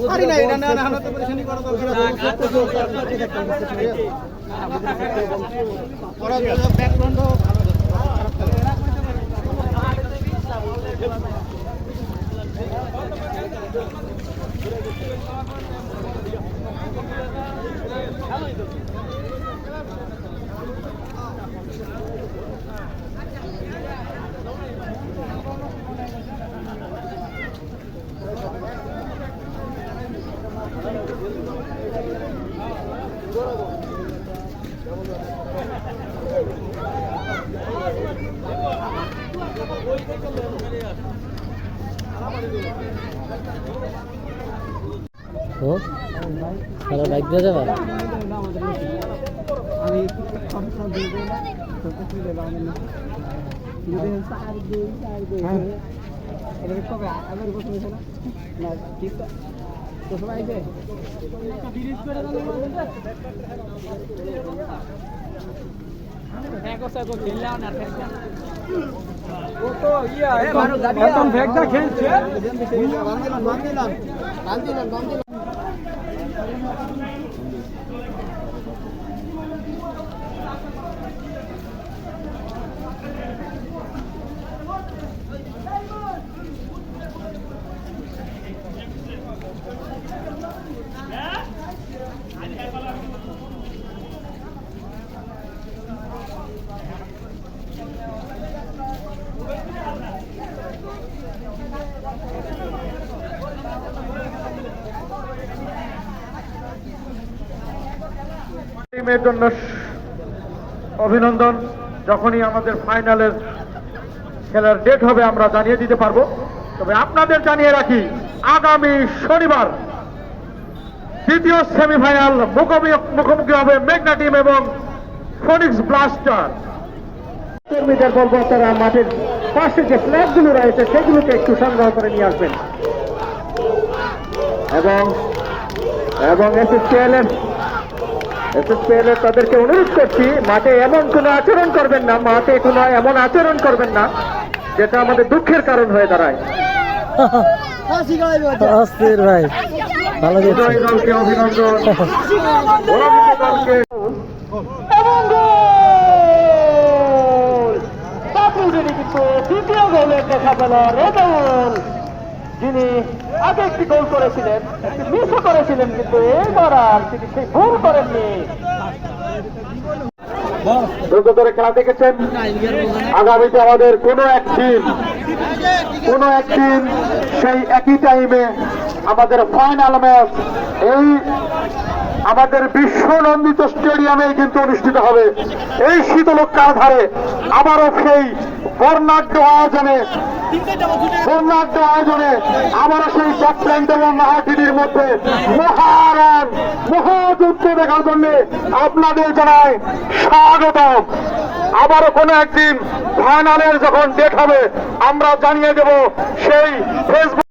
পারি না এটা না না তো পরেশানি করা দরকার ওরা ব্যাকগ্রাউন্ড হ্যালো বাইক দিয়ে যাবে আমি টিমের জন্য অভিনন্দন। যখনই আমাদের ফাইনালের খেলার ডেট হবে আমরা জানিয়ে দিতে পারবো। তবে আপনাদের জানিয়ে রাখি, আগামী শনিবার দ্বিতীয় সেমিফাইনাল মুখোমুখি হবে মেঘনা টিম এবং ফোনিক্স ব্লাস্টার। কর্মীদের বলবো তারা মাঠের পাশে যে ফ্ল্যাগগুলো রয়েছে সেগুলোকে একটু সংগ্রহ করে নিয়ে আসবেন এবং এসএসপিএল এর তাদেরকে অনুরোধ করছি, মাঠে এমন কোনো আচরণ করবেন না, যেটা আমাদের দুঃখের কারণ হয়ে দাঁড়ায়। ভাই ভালো দলকে অভিনন্দন। দ্বিতীয় গোলের দেখা পেল রেজাউল, যিনি আগে একটি গোল করেছিলেন, একটি মিসও করেছিলেন, কিন্তু এবার আর তিনি সেই ভুল করেননি। দ্রুত ধরে খেলা দেখেছেন। আগামীতে আমাদের কোনো এক টিম সেই একই টাইমে আমাদের ফাইনাল ম্যাচ এই আমাদের বিশ্বনন্দিত স্টেডিয়ামে কিন্তু অনুষ্ঠিত হবে। এই শীতলক্ষার ধারে আবারও সেই বর্ণাঢ্য আয়োজনে আবারও সেই চট্টগ্রাম এবং মাহাটির মধ্যে মহাযুদ্ধ দেখার জন্য আপনাদের জানাই স্বাগতম। আবারও কোনো একদিন ফাইনালের যখন ডেট হবে আমরা জানিয়ে দেব সেই ফেসবুক